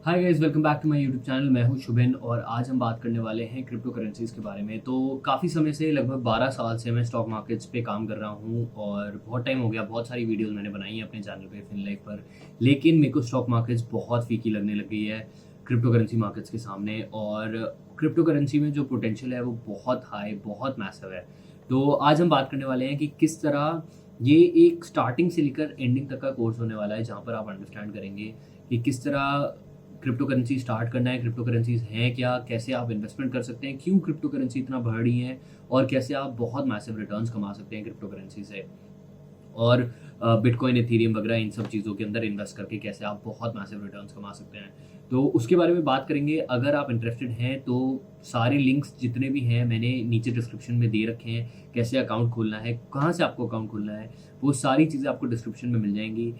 Hi guys, welcome back to my YouTube channel. मैं हूं शुभिन और आज हम बात करने वाले हैं क्रिप्टो करेंसीज़ के बारे में। तो काफ़ी समय से, लगभग 12 साल से मैं स्टॉक मार्केट्स पे काम कर रहा हूं और बहुत टाइम हो गया। बहुत सारी वीडियोस मैंने बनाई हैं अपने चैनल पे फिनलाइफ पर, लेकिन मेरे को स्टॉक मार्केट्स बहुत फीकी लगने लग गई है क्रिप्टो करेंसी मार्केट्स के सामने। और क्रिप्टो करेंसी में जो पोटेंशियल है वो बहुत हाई, बहुत मैसिव है। तो आज हम बात करने वाले हैं कि किस तरह ये एक स्टार्टिंग से लेकर एंडिंग तक का कोर्स होने वाला है, जहाँ पर आप अंडरस्टैंड करेंगे कि किस तरह क्रिप्टो करेंसी स्टार्ट करना है, क्रिप्टो करेंसीज हैं क्या, कैसे आप इन्वेस्टमेंट कर सकते हैं, क्यों क्रिप्टो करेंसी इतना बढ़ रही है और कैसे आप बहुत मैसिव रिटर्न्स कमा सकते हैं क्रिप्टो करेंसी से। और बिटकॉइन, इथेरियम वगैरह इन सब चीज़ों के अंदर इन्वेस्ट करके कैसे आप बहुत मैसिव रिटर्न्स कमा सकते हैं, तो उसके बारे में बात करेंगे। अगर आप इंटरेस्टेड हैं तो सारे लिंक्स जितने भी हैं मैंने नीचे डिस्क्रिप्शन में दे रखे हैं। कैसे अकाउंट खोलना है, कहाँ से आपको अकाउंट खोलना है, वो सारी चीज़ें आपको डिस्क्रिप्शन में मिल जाएंगी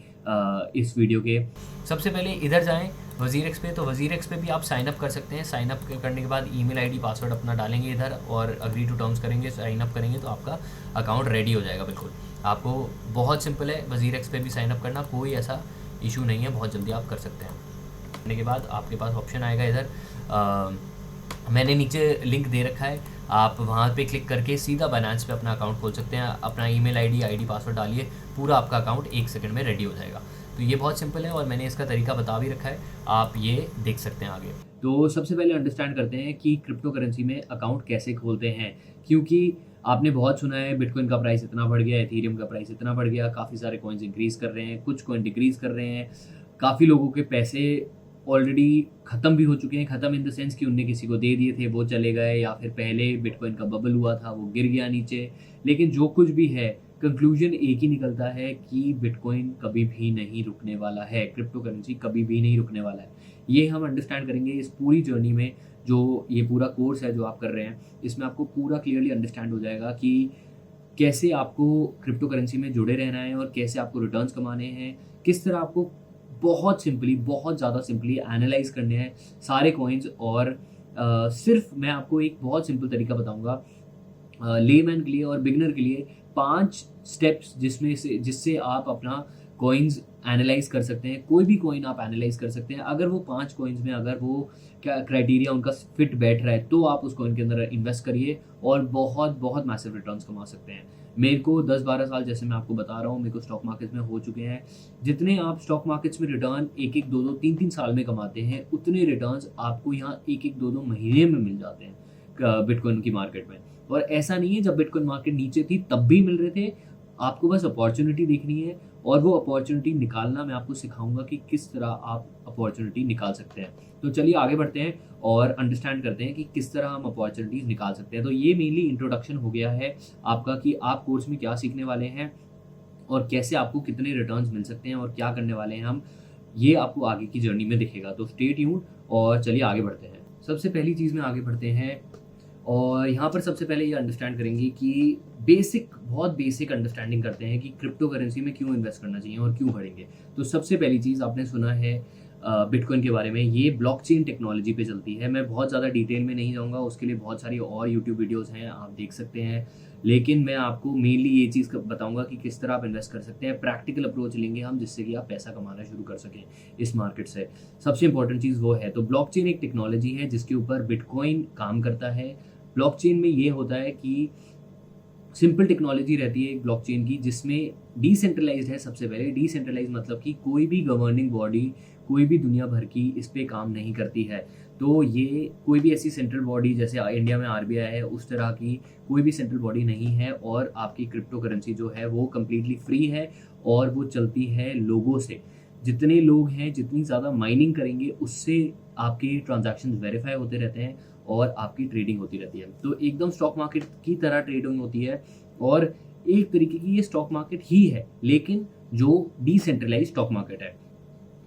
इस वीडियो के। सबसे पहले इधर जाएं वज़ीर एक्स पे, तो वज़ीर एक्स पे भी आप साइन अप कर सकते हैं। साइन अप करने के बाद ईमेल आईडी पासवर्ड अपना डालेंगे इधर और अग्री टू टर्म्स करेंगे, साइन अप करेंगे तो आपका अकाउंट रेडी हो जाएगा। बिल्कुल आपको बहुत सिंपल है वज़ीर एक्स पे भी साइन अप करना, कोई ऐसा इशू नहीं है, बहुत जल्दी आप कर सकते हैं। करने के बाद आपके पास ऑप्शन आएगा इधर, मैंने नीचे लिंक दे रखा है, आप वहाँ पे क्लिक करके सीधा बाइनेंस पे अपना अकाउंट खोल सकते हैं। अपना ईमेल आईडी पासवर्ड डालिए, पूरा आपका अकाउंट 1 सेकंड में रेडी हो जाएगा। तो ये बहुत सिंपल है और मैंने इसका तरीका बता भी रखा है, आप ये देख सकते हैं आगे। तो सबसे पहले अंडरस्टैंड करते हैं कि क्रिप्टो करेंसी में अकाउंट कैसे खोलते हैं, क्योंकि आपने बहुत सुना है बिटकॉइन का प्राइस इतना बढ़ गया, एथेरियम का प्राइस इतना बढ़ गया, काफ़ी सारे कॉइन्स इंक्रीज़ कर रहे हैं, कुछ कॉइन डिक्रीज़ कर रहे हैं। काफ़ी लोगों के पैसे ऑलरेडी ख़त्म भी हो चुके हैं। ख़त्म इन द सेंस कि उनने किसी को दे दिए थे, वो चले गए, या फिर पहले बिटकॉइन का बबल हुआ था वो गिर गया नीचे। लेकिन जो कुछ भी है, कंक्लूजन एक ही निकलता है कि बिटकॉइन कभी भी नहीं रुकने वाला है, क्रिप्टो करेंसी कभी भी नहीं रुकने वाला है। ये हम अंडरस्टैंड करेंगे इस पूरी जर्नी में। जो ये पूरा कोर्स है जो आप कर रहे हैं, इसमें आपको पूरा क्लियरली अंडरस्टैंड हो जाएगा कि कैसे आपको क्रिप्टो करेंसी में जुड़े रहना है और कैसे आपको रिटर्न्स कमाने हैं, किस तरह आपको बहुत सिंपली, बहुत ज़्यादा सिंपली एनालाइज करने हैं सारे कॉइन्स। और सिर्फ मैं आपको एक बहुत सिंपल तरीका बताऊंगा लेमैन के लिए और बिगनर के लिए, 5 स्टेप्स जिसमें से जिससे आप अपना कॉइन्स एनालाइज कर सकते हैं। कोई भी कॉइन आप एनालाइज कर सकते हैं। अगर वो 5 कॉइन्स में अगर वो क्या क्राइटेरिया उनका फिट बैठ रहा है तो आप उस कॉइन के अंदर इन्वेस्ट करिए और बहुत बहुत मैसिव रिटर्न्स कमा सकते हैं। मेरे को 10-12 साल, जैसे मैं आपको बता रहा हूँ, मेरे को स्टॉक मार्केट्स में हो चुके हैं। जितने आप स्टॉक मार्केट्स में रिटर्न 1-1, 2-2, 3-3 साल में कमाते हैं, उतने रिटर्न्स आपको यहाँ 1-1, 2-2 महीने में मिल जाते हैं बिटकॉइन की मार्केट में। और ऐसा नहीं है जब बिटकॉइन मार्केट नीचे थी तब भी मिल रहे थे। आपको बस अपॉर्चुनिटी देखनी है और वो अपॉर्चुनिटी निकालना मैं आपको सिखाऊंगा कि किस तरह आप अपॉर्चुनिटी निकाल सकते हैं। तो चलिए आगे बढ़ते हैं और अंडरस्टैंड करते हैं कि किस तरह हम अपॉर्चुनिटीज़ निकाल सकते हैं। तो ये मेनली इंट्रोडक्शन हो गया है आपका कि आप कोर्स में क्या सीखने वाले हैं और कैसे आपको कितने रिटर्न्स मिल सकते हैं और क्या करने वाले हैं हम, ये आपको आगे की जर्नी में दिखेगा। तो स्टे ट्यून्ड और चलिए आगे बढ़ते हैं। सबसे पहली चीज़ में आगे बढ़ते हैं और यहाँ पर सबसे पहले ये अंडरस्टैंड करेंगे कि बहुत बेसिक अंडरस्टैंडिंग करते हैं कि क्रिप्टो करेंसी में क्यों इन्वेस्ट करना चाहिए और क्यों बढ़ेंगे। तो सबसे पहली चीज़ आपने सुना है बिटकॉइन के बारे में, ये ब्लॉकचेन टेक्नोलॉजी पे चलती है। मैं बहुत ज़्यादा डिटेल में नहीं जाऊँगा, उसके लिए बहुत सारी और यूट्यूब वीडियोस हैं, आप देख सकते हैं। लेकिन मैं आपको मेनली ये चीज़ बताऊँगा कि किस तरह आप इन्वेस्ट कर सकते हैं। प्रैक्टिकल अप्रोच लेंगे हम, जिससे कि आप पैसा कमाना शुरू कर सकें इस मार्केट से। सबसे इंपॉर्टेंट चीज़ वो है। तो ब्लॉकचेन एक टेक्नोलॉजी है जिसके ऊपर बिटकॉइन काम करता है। ब्लॉकचेन में ये होता है कि सिंपल टेक्नोलॉजी रहती है एक ब्लॉकचेन की, जिसमें डिसेंट्रलाइज्ड है। सबसे पहले डिसेंट्रलाइज्ड मतलब कि कोई भी गवर्निंग बॉडी, कोई भी दुनिया भर की इस पे काम नहीं करती है। तो ये कोई भी ऐसी सेंट्रल बॉडी, जैसे इंडिया में आरबीआई है, उस तरह की कोई भी सेंट्रल बॉडी नहीं है। और आपकी क्रिप्टो करेंसी जो है वो कम्प्लीटली फ्री है और वो चलती है लोगों से। जितने लोग हैं, जितनी ज़्यादा माइनिंग करेंगे, उससे आपके ट्रांजैक्शंस वेरीफाई होते रहते हैं और आपकी ट्रेडिंग होती रहती है। तो एकदम स्टॉक मार्केट की तरह ट्रेडिंग होती है और एक तरीके की ये स्टॉक मार्केट ही है, लेकिन जो डिसेंट्रलाइज स्टॉक मार्केट है।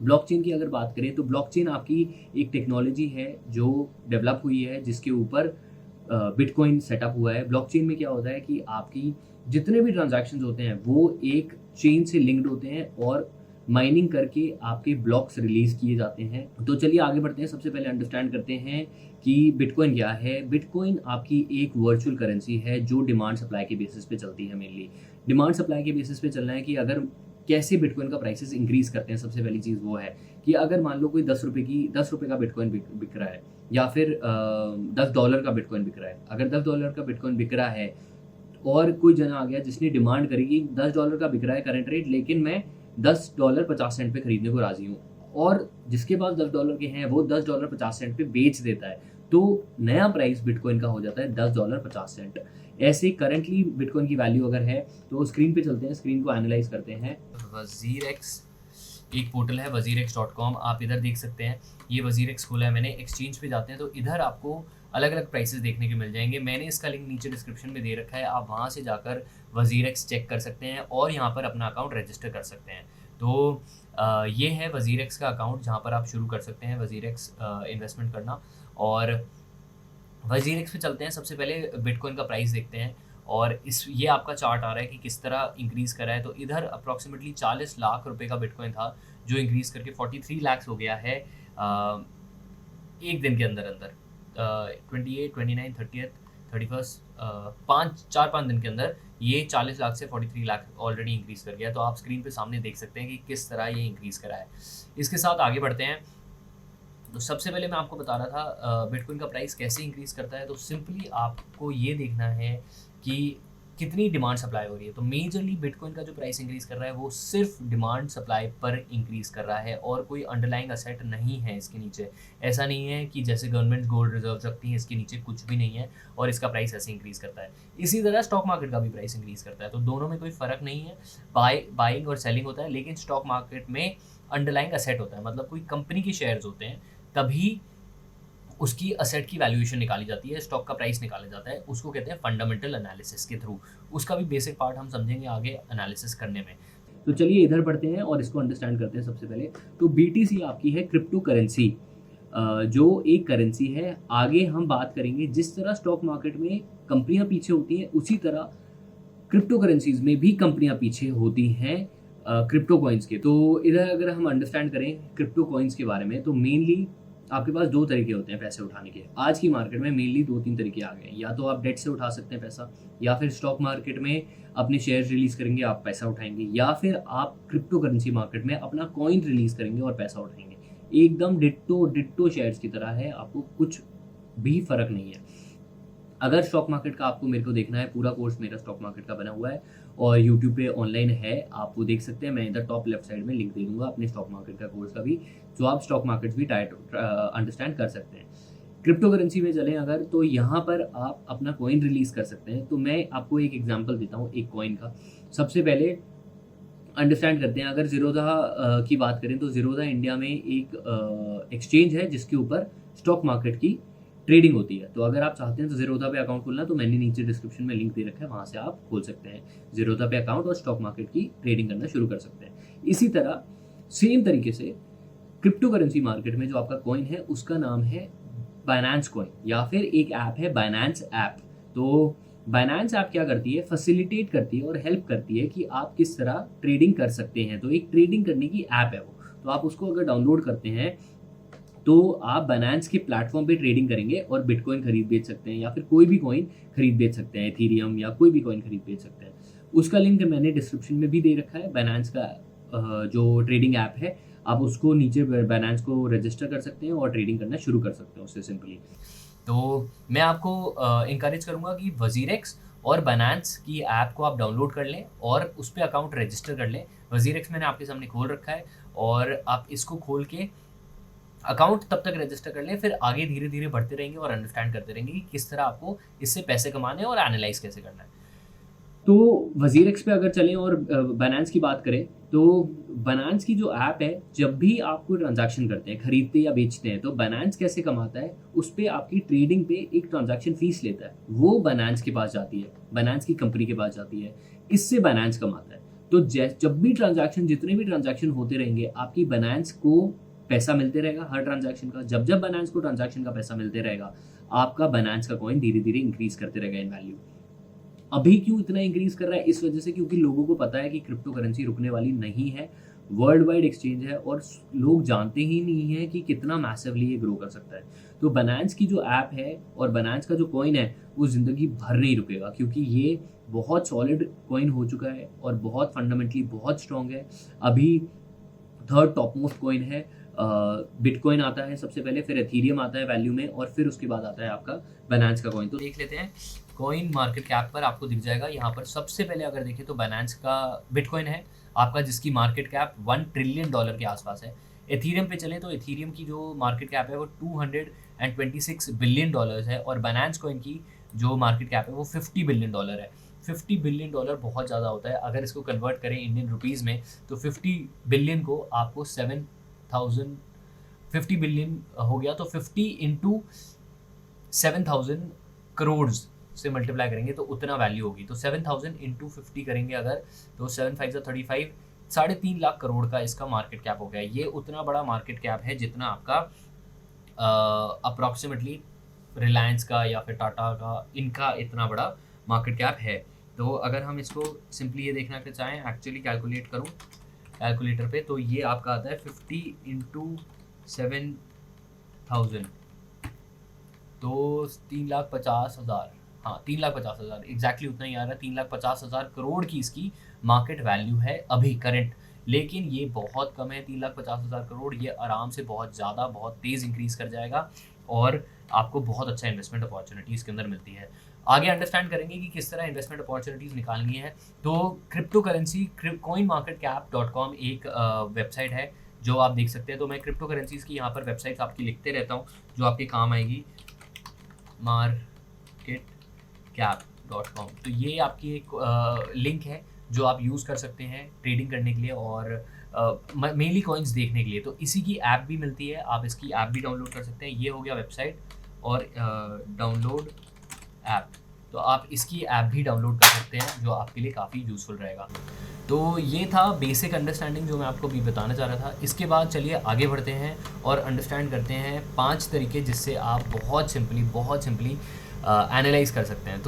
ब्लॉकचेन की अगर बात करें तो ब्लॉकचेन आपकी एक टेक्नोलॉजी है जो डेवलप हुई है, जिसके ऊपर बिटकॉइन सेटअप हुआ है। ब्लॉकचेन में क्या होता है कि आपकी जितने भी ट्रांजैक्शंस होते हैं वो एक चेन से लिंक्ड होते हैं और माइनिंग करके आपके ब्लॉक्स रिलीज किए जाते हैं। तो चलिए आगे बढ़ते हैं। सबसे पहले अंडरस्टैंड करते हैं कि बिटकॉइन क्या है। बिटकॉइन आपकी एक वर्चुअल करेंसी है जो डिमांड सप्लाई के बेसिस पे चलती है। मेनली डिमांड सप्लाई के बेसिस पे चलना है कि अगर कैसे बिटकॉइन का प्राइसेस इंक्रीज करते हैं। सबसे पहली चीज़ वो है कि अगर मान लो कोई 10 रुपये का बिटकॉइन बिक रहा है, या फिर $10 का बिटकॉइन बिक रहा है। अगर $10 का बिटकॉइन बिक रहा है और कोई जना आ गया जिसने डिमांड करी कि $10 का बिक रहा है करंट रेट, लेकिन मैं $10.50 पे खरीदने को राजी हूँ, और जिसके पास $10 के हैं वो $10.50 पे बेच देता है, तो नया प्राइस बिटकॉइन का हो जाता है $10.50। ऐसे करंटली बिटकॉइन की वैल्यू अगर है तो स्क्रीन पे चलते हैं, स्क्रीन को एनालाइज करते हैं। वजीरेक्स एक पोर्टल है wazirex.com, आप इधर देख सकते हैं। ये wazirex खोला है मैंने। एक्सचेंज पे जाते हैं तो इधर आपको अलग अलग प्राइसेस देखने को मिल जाएंगे। मैंने इसका लिंक नीचे डिस्क्रिप्शन में दे रखा है, आप वहाँ से जाकर wazirex चेक कर सकते हैं और यहाँ पर अपना अकाउंट रजिस्टर कर सकते हैं। तो ये है wazirex का अकाउंट जहाँ पर आप शुरू कर सकते हैं wazirex इन्वेस्टमेंट करना। और wazirex पे चलते हैं, सबसे पहले बिटकॉइन का प्राइस देखते हैं और ये आपका चार्ट आ रहा है कि किस तरह इंक्रीज़ करा है। तो इधर अप्रॉक्सीमेटली 40 लाख रुपए का बिटकॉइन था जो इंक्रीज़ करके 43 लाख हो गया है एक दिन के अंदर 28, 29, 30, 31 4-5 दिन के अंदर ये 40 लाख से 43 लाख ऑलरेडी इंक्रीज़ कर गया। तो आप स्क्रीन पे सामने देख सकते हैं कि किस तरह ये इंक्रीज़ करा है। इसके साथ आगे बढ़ते हैं। तो सबसे पहले मैं आपको बता रहा था बिटकॉइन का प्राइस कैसे इंक्रीज़ करता है। तो सिंपली आपको ये देखना है कि कितनी डिमांड सप्लाई हो रही है। तो मेजरली बिटकॉइन का जो प्राइस इंक्रीज़ कर रहा है वो सिर्फ डिमांड सप्लाई पर इंक्रीज़ कर रहा है और कोई अंडरलाइंग असेट नहीं है इसके नीचे। ऐसा नहीं है कि जैसे गवर्नमेंट गोल्ड रिजर्व रखती है, इसके नीचे कुछ भी नहीं है और इसका प्राइस ऐसे इंक्रीज़ करता है। इसी तरह स्टॉक मार्केट का भी प्राइस इंक्रीज़ करता है। तो दोनों में कोई फ़र्क नहीं है, बाइंग और सेलिंग होता है, लेकिन स्टॉक मार्केट में अंडरलाइंग असेट होता है, मतलब कोई कंपनी के शेयर्स होते हैं, तभी उसकी असेट की वैल्यूएशन निकाली जाती है, स्टॉक का प्राइस निकाला जाता है। उसको कहते हैं फंडामेंटल एनालिसिस के थ्रू। उसका भी बेसिक पार्ट हम समझेंगे आगे एनालिसिस करने में। तो चलिए इधर बढ़ते हैं और इसको अंडरस्टैंड करते हैं। सबसे पहले तो BTC आपकी है क्रिप्टो करेंसी, जो एक करेंसी है। आगे हम बात करेंगे जिस तरह स्टॉक मार्केट में कंपनियां पीछे होती हैं, उसी तरह क्रिप्टो करेंसीज में भी कंपनियां पीछे होती हैं क्रिप्टो कॉइन्स के। तो इधर अगर हम अंडरस्टैंड करें क्रिप्टो कॉइन्स के बारे में, तो मेनली आपके पास 2 तरीके होते हैं पैसे उठाने के। आज की मार्केट में मेनली 2-3 तरीके आ गए हैं। या तो आप डेट से उठा सकते हैं पैसा, या फिर स्टॉक मार्केट में अपने शेयर रिलीज करेंगे, आप पैसा उठाएंगे, या फिर आप क्रिप्टो करेंसी मार्केट में अपना कॉइन रिलीज करेंगे और पैसा उठाएंगे। एकदम डिट्टो शेयर्स की तरह है, आपको कुछ भी फर्क नहीं है। अगर स्टॉक मार्केट का आपको मेरे को देखना है, पूरा कोर्स मेरा स्टॉक मार्केट का बना हुआ है और यूट्यूब पे ऑनलाइन है, आप वो देख सकते हैं। मैं इधर टॉप लेफ्ट साइड में लिंक दे दूंगा अपने स्टॉक मार्केट का कोर्स का भी, जो आप स्टॉक मार्केट्स भी अंडरस्टैंड कर सकते हैं। क्रिप्टो करेंसी में चलें अगर, तो यहाँ पर आप अपना कॉइन रिलीज कर सकते हैं। तो मैं आपको एक एग्जाम्पल देता हूँ एक कॉइन का। सबसे पहले अंडरस्टैंड करते हैं, अगर ज़ीरोधा की बात करें तो ज़ीरोधा इंडिया में एक एक्सचेंज है जिसके ऊपर स्टॉक मार्केट की ट्रेडिंग होती है। तो अगर आप चाहते हैं तो ज़ीरोधा पे अकाउंट खोलना, तो मैंने नीचे डिस्क्रिप्शन में लिंक दे रखा है, वहाँ से आप खोल सकते हैं ज़ीरोधा पे अकाउंट और स्टॉक मार्केट की ट्रेडिंग करना शुरू कर सकते हैं। इसी तरह सेम तरीके से क्रिप्टो करेंसी मार्केट में जो आपका कॉइन है उसका नाम है बाइनेंस कॉइन, या फिर एक ऐप है बाइनेंस ऐप। तो बाइनेंस ऐप क्या करती है, फैसिलिटेट करती है और हेल्प करती है कि आप किस तरह ट्रेडिंग कर सकते हैं। तो एक ट्रेडिंग करने की ऐप है वो। तो आप उसको अगर डाउनलोड करते हैं तो आप बाइनेंस के प्लेटफॉर्म पे ट्रेडिंग करेंगे और बिटकॉइन खरीद बेच सकते हैं, या फिर कोई भी कॉइन खरीद बेच सकते हैं, एथेरियम या कोई भी कॉइन खरीद बेच सकते हैं। उसका लिंक मैंने डिस्क्रिप्शन में भी दे रखा है। बाइनेंस का जो ट्रेडिंग ऐप है, आप उसको नीचे बाइनेंस को रजिस्टर कर सकते हैं और ट्रेडिंग करना शुरू कर सकते हैं उससे सिंपली। तो मैं आपको इंकरेज करूँगा कि wazirex और बाइनेंस की ऐप को आप डाउनलोड कर लें और उस पर अकाउंट रजिस्टर कर लें। wazirex मैंने आपके सामने खोल रखा है और आप इसको खोल के अकाउंट तब तक रजिस्टर कर लें, फिर आगे धीरे धीरे बढ़ते रहेंगे और अंडरस्टैंड करते रहेंगे कि किस तरह आपको इससे पैसे कमाने और एनालाइज कैसे करना है। तो wazirex पे अगर चलें और बाइनेंस की बात करें, तो बाइनेंस की जो ऐप है, जब भी आप कोई ट्रांजैक्शन करते हैं, खरीदते या बेचते हैं, तो बाइनेंस कैसे कमाता है, उस पर आपकी ट्रेडिंग पे एक ट्रांजैक्शन फीस लेता है, वो बाइनेंस के पास जाती है, बाइनेंस की कंपनी के पास जाती है। इससे बाइनेंस कमाता है। तो जब भी ट्रांजैक्शन, जितने भी ट्रांजैक्शन होते रहेंगे, आपकी बाइनेंस को पैसा मिलते रहेगा हर ट्रांजैक्शन का। जब जब बाइनेंस को ट्रांजैक्शन का पैसा मिलते रहेगा, आपका बाइनेंस का कॉइन धीरे धीरे इंक्रीज करते रहेगा इन वैल्यू। अभी क्यों इतना इंक्रीज कर रहा है, इस वजह से क्योंकि लोगों को पता है कि क्रिप्टो करेंसी रुकने वाली नहीं है, वर्ल्ड वाइड एक्सचेंज है और लोग जानते ही नहीं है कि कितना मैसिवली ये ग्रो कर सकता है। तो बाइनेंस की जो ऐप है और बाइनेंस का जो कॉइन है वो ज़िंदगी भर नहीं रुकेगा, क्योंकि ये बहुत सॉलिड कॉइन हो चुका है और बहुत फंडामेंटली बहुत स्ट्रॉन्ग है। अभी 3rd टॉप मोस्ट कॉइन है बिटकॉइन आता है सबसे पहले, फिर एथीरियम आता है वैल्यू में, और फिर उसके बाद आता है आपका बाइनेंस का कॉइन। तो देख लेते हैं कॉइन मार्केट कैप पर आपको दिख जाएगा यहाँ पर। सबसे पहले अगर देखें तो बाइनेंस का बिटकॉइन है आपका, जिसकी मार्केट कैप $1 ट्रिलियन के आसपास है। एथीरियम पे चले तो एथीरियम की जो मार्केट कैप है वो $226 बिलियन है, और बाइनेंस कॉइन की जो मार्केट कैप है वो $50 बिलियन है। $50 बिलियन बहुत ज़्यादा होता है। अगर इसको कन्वर्ट करें इंडियन रुपीज़ में तो 50 बिलियन को आपको 50 बिलियन हो गया, तो 50 इंटू 7,000 करोड़ से मल्टीप्लाई करेंगे तो उतना वैल्यू होगी। तो 7,000 इंटू 50 करेंगे अगर, तो 7 5 35, 3.5 लाख करोड़ का इसका मार्केट कैप हो गया। ये उतना बड़ा मार्केट कैप है जितना आपका अप्रॉक्सीमेटली रिलायंस का या फिर टाटा का, इनका इतना बड़ा मार्केट कैप है। तो अगर हम इसको सिंपली ये देखना के चाहें, एक्चुअली कैलकुलेट करूँ कैलकुलेटर पे, तो ये आपका आता है 50 इंटू 7,000, तो 3,50,000, हाँ 3,50,000 एग्जैक्टली उतना ही आ रहा है। 3,50,000 करोड़ की इसकी मार्केट वैल्यू है अभी करंट। लेकिन ये बहुत कम है 3,50,000 करोड़, ये आराम से बहुत ज़्यादा बहुत तेज़ इंक्रीज़ कर जाएगा और आपको बहुत अच्छा इन्वेस्टमेंट अपॉर्चुनिटी इसके अंदर मिलती है। आगे अंडरस्टैंड करेंगे कि किस तरह इन्वेस्टमेंट अपॉर्चुनिटीज़ निकालनी है। तो क्रिप्टो करेंसी coinmarketcap.com एक वेबसाइट है जो आप देख सकते हैं। तो मैं क्रिप्टो करेंसीज़ की यहाँ पर वेबसाइट्स आपकी लिखते रहता हूँ जो आपके काम आएगी। marketcap.com, तो ये आपकी एक लिंक है जो आप यूज़ कर सकते हैं ट्रेडिंग करने के लिए और मेनली कॉइन्स देखने के लिए। तो इसी की ऐप भी मिलती है, आप इसकी ऐप भी डाउनलोड कर सकते हैं। ये हो गया वेबसाइट और डाउनलोड ऐप, तो आप इसकी ऐप भी डाउनलोड कर सकते हैं जो आपके लिए काफ़ी यूज़फुल रहेगा। तो ये था बेसिक अंडरस्टैंडिंग जो मैं आपको भी बताना चाह रहा था। इसके बाद चलिए आगे बढ़ते हैं और अंडरस्टैंड करते हैं 5 तरीके जिससे आप बहुत सिंपली एनालाइज कर सकते हैं। तो